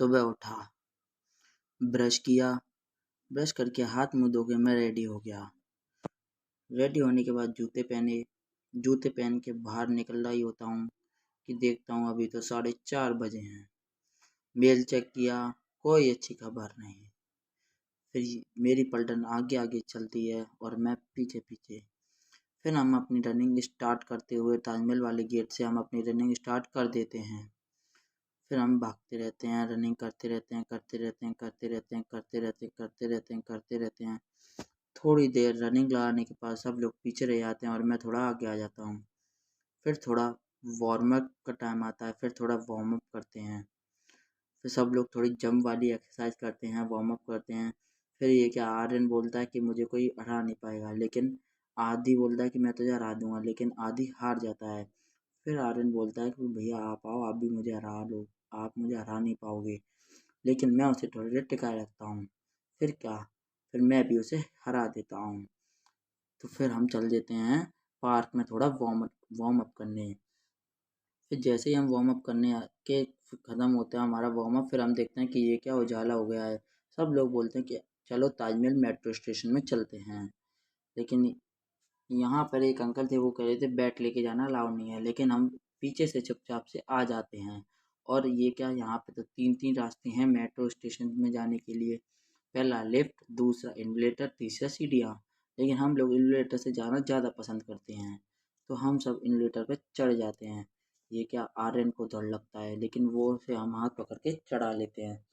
सुबह उठा, ब्रश किया, ब्रश करके हाथ मुंह धो के मैं रेडी हो गया। रेडी होने के बाद जूते पहने, जूते पहन के बाहर निकल रहा ही होता हूँ कि देखता हूँ अभी तो 4:30 बजे हैं। मेल चेक किया, कोई अच्छी खबर नहीं। फिर मेरी पलटन आगे आगे चलती है और मैं पीछे पीछे। फिर हम अपनी रनिंग स्टार्ट करते हुए ताजमहल वाले गेट से हम अपनी रनिंग स्टार्ट कर देते हैं। फिर हम भागते रहते हैं, रनिंग करते रहते हैं, करते रहते हैं, करते रहते हैं, करते रहते हैं, करते रहते हैं, करते रहते हैं। थोड़ी देर रनिंग लगाने के बाद सब लोग पीछे रह जाते हैं और मैं थोड़ा आगे आ जाता हूँ। फिर थोड़ा वार्म अप का टाइम आता है, फिर थोड़ा वार्म अप करते हैं। फिर सब लोग थोड़ी जंप वाली एक्सरसाइज करते हैं, वार्म अप करते हैं। फिर ये क्या, आर्यन बोलता है कि मुझे कोई हरा नहीं पाएगा, लेकिन आदि बोलता है कि मैं तुझे हरा दूंगा, लेकिन आदि हार जाता है। फिर आर्यन बोलता है कि भैया आप आओ, आप भी मुझे हरा लो, आप मुझे हरा नहीं पाओगे, लेकिन मैं उसे थोड़ी देर टिकाए रखता हूँ। फिर क्या, फिर मैं भी उसे हरा देता हूँ। तो फिर हम चल देते हैं पार्क में थोड़ा वार्म अप करने। फिर जैसे ही हम वार्म अप करने के ख़त्म होता है हमारा वार्म अप, फिर हम देखते हैं कि ये क्या उजाला हो गया है। सब लोग बोलते हैं कि चलो ताजमहल मेट्रो स्टेशन में चलते हैं। लेकिन यहाँ पर एक अंकल थे, वो कह रहे थे बैट लेके जाना अलाउ नहीं है, लेकिन हम पीछे से चुपचाप से आ जाते हैं। और ये क्या, यहाँ पे तो 3-3 रास्ते हैं मेट्रो स्टेशन में जाने के लिए। पहला लिफ्ट, दूसरा एलिवेटर, तीसरा सीढ़ियाँ। लेकिन हम लोग एलिवेटर से जाना ज़्यादा पसंद करते हैं, तो हम सब एलिवेटर पे चढ़ जाते हैं। ये क्या, आर्यन को डर लगता है, लेकिन वो उसे हम हाथ पकड़ के चढ़ा लेते हैं।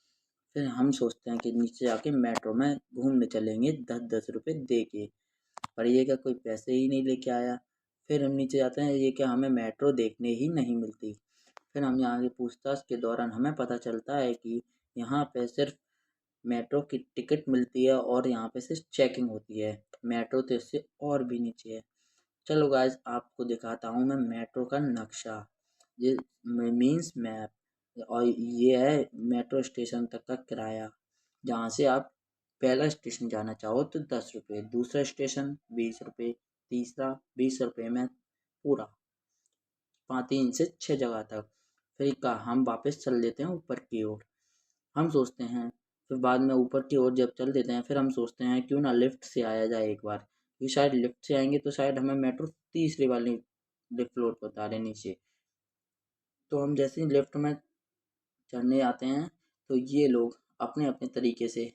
फिर हम सोचते हैं कि नीचे जाके मेट्रो में घूमने चलेंगे 10-10 रुपए दे के, पर ये क्या, कोई पैसे ही नहीं लेके आया। फिर हम नीचे जाते हैं, ये क्या, हमें मेट्रो देखने ही नहीं मिलती। फिर हम यहाँ की पूछताछ के दौरान हमें पता चलता है कि यहाँ पे सिर्फ मेट्रो की टिकट मिलती है और यहाँ पे सिर्फ चेकिंग होती है। मेट्रो तो इससे और भी नीचे है। चलो गाइस, आपको दिखाता हूँ मैं मेट्रो का नक्शा। ये मीन्स मैप, और ये है मेट्रो स्टेशन तक का किराया। जहाँ से आप पहला स्टेशन जाना चाहो तो 10 रुपये, दूसरा स्टेशन 20 रुपये, तीसरा 20 रुपये में पूरा 3 से 6 जगह तक। फिर का हम वापस चल देते हैं ऊपर की ओर। हम सोचते हैं, फिर बाद में ऊपर की ओर जब चल देते हैं, फिर हम सोचते हैं क्यों ना लिफ्ट से आया जाए एक बार, क्योंकि शायद लिफ्ट से आएंगे तो शायद हमें मेट्रो तीसरी वाली लिफ्ट फ्लोर पर उतारे नीचे। तो हम जैसे ही लिफ्ट में चढ़ने आते हैं, तो ये लोग अपने अपने तरीके से,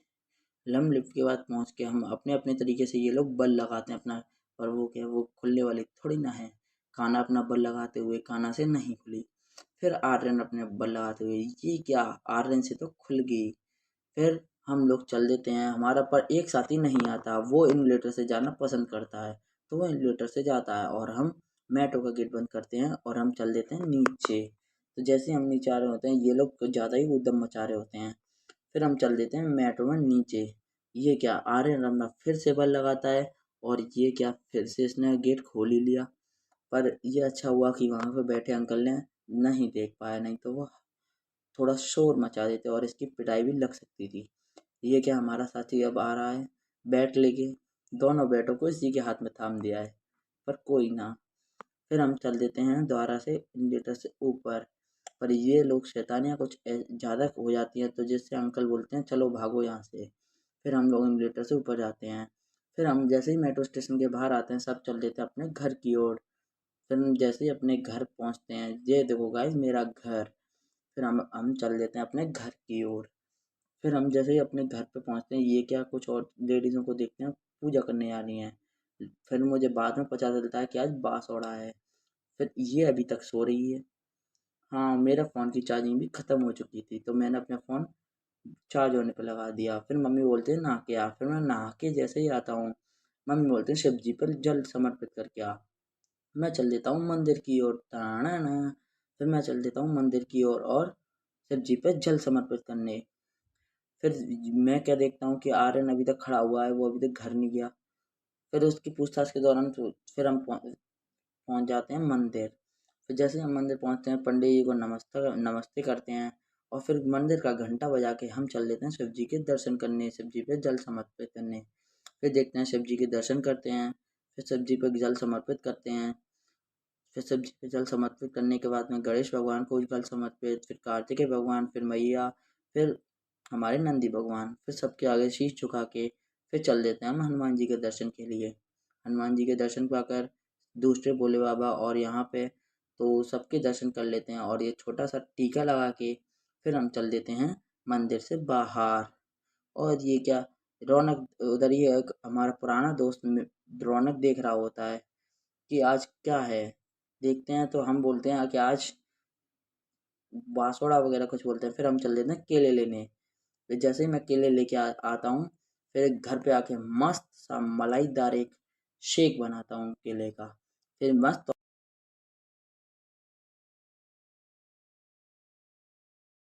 हम लिफ्ट के बाद पहुंच के हम अपने अपने तरीके से, ये लोग बल लगाते हैं अपना। पर वो क्या, वो खुलने वाली थोड़ी ना है। कान्हा अपना बल लगाते हुए कान्हा से नहीं खुली। फिर आर्यन अपने बल लगाते हुए, ये क्या, आर्यन से तो खुल गई। फिर हम लोग चल देते हैं, हमारा पर एक साथी नहीं आता, वो इन्यूलेटर से जाना पसंद करता है, तो वो इन्यूलेटर से जाता है और हम मेट्रो का गेट बंद करते हैं और हम चल देते हैं नीचे। तो जैसे हम नीचे आ रहे होते हैं, ये लोग कुछ ज़्यादा ही उद्यम मचा रहे होते हैं। फिर हम चल देते हैं मेट्रो में नीचे। ये क्या, आर्यन अपना फिर से बल लगाता है और ये क्या, फिर से इसने गेट खोल ही लिया। पर ये अच्छा हुआ कि वहाँ पे बैठे अंकल ने नहीं देख पाया, नहीं तो वो थोड़ा शोर मचा देते और इसकी पिटाई भी लग सकती थी। ये क्या, हमारा साथी अब आ रहा है बैट लेके, दोनों बैटों को इसी के हाथ में थाम दिया है, पर कोई ना। फिर हम चल देते हैं दोबारा से एलिवेटर से ऊपर। पर ये लोग शैतानियाँ कुछ ज़्यादा हो जाती हैं, तो जिससे अंकल बोलते हैं चलो भागो यहाँ से। फिर हम लोग एलिवेटर से ऊपर जाते हैं। फिर हम जैसे ही मेट्रो स्टेशन के बाहर आते हैं, सब चल देते हैं अपने घर की ओर। फिर हम जैसे ही अपने घर पहुँचते हैं, ये देखो गाइस मेरा घर। फिर हम चल देते हैं अपने घर की ओर। फिर हम जैसे ही अपने घर पे पहुँचते हैं, ये क्या, कुछ और लेडीज़ों को देखते हैं पूजा करने आ रही हैं। फिर मुझे बाद में पता चलता है कि आज बासोड़ा है। फिर ये अभी तक सो रही है। हाँ, मेरा फ़ोन की चार्जिंग भी ख़त्म हो चुकी थी, तो मैंने अपना फ़ोन चार्ज होने पे लगा दिया। फिर मम्मी बोलते हैं नहा के आ। फिर मैं नहा के जैसे ही आता हूँ, मम्मी बोलते हैं शिव जी पर जल समर्पित करके आ। मैं चल देता हूँ मंदिर की ओर, ताना। फिर मैं चल देता हूँ मंदिर की ओर और शिव जी पे जल समर्पित करने। फिर मैं क्या देखता हूँ कि आर्यन अभी तक खड़ा हुआ है, वो अभी तक घर नहीं गया। फिर उसकी पूछताछ के दौरान फिर हम पहुँच जाते हैं मंदिर। फिर जैसे ही हम मंदिर पहुँचते हैं, पंडित जी को नमस्ते नमस्ते करते हैं और फिर मंदिर का घंटा बजा के हम चल देते हैं शिव जी के दर्शन करने, शिव जी पे जल समर्पित करने। फिर देखते हैं शिव जी के दर्शन करते हैं, फिर शिव जी पे जल समर्पित करते हैं। फिर शिव जी पे जल समर्पित करने के बाद में गणेश भगवान को जल समर्पित, फिर कार्तिकेय भगवान, फिर मैया, फिर हमारे नंदी भगवान फिर सबके आगे शीश झुका के फिर चल देते हैं हम हनुमान जी के दर्शन के लिए। हनुमान जी के दर्शन पाकर दूसरे भोले बाबा और यहाँ पे तो सबके दर्शन कर लेते हैं और ये छोटा सा टीका लगा के फिर हम चल देते हैं मंदिर से बाहर। और ये क्या रौनक उधर ही एक हमारा पुराना दोस्त रौनक देख रहा होता है कि आज क्या है। देखते हैं तो हम बोलते हैं कि आज बांसुड़ा वगैरह कुछ बोलते हैं। फिर हम चल देते हैं केले लेने। फिर जैसे ही मैं केले लेके आता हूँ फिर घर पे आके मस्त सा मलाईदार एक शेक बनाता हूँ केले का। फिर मस्त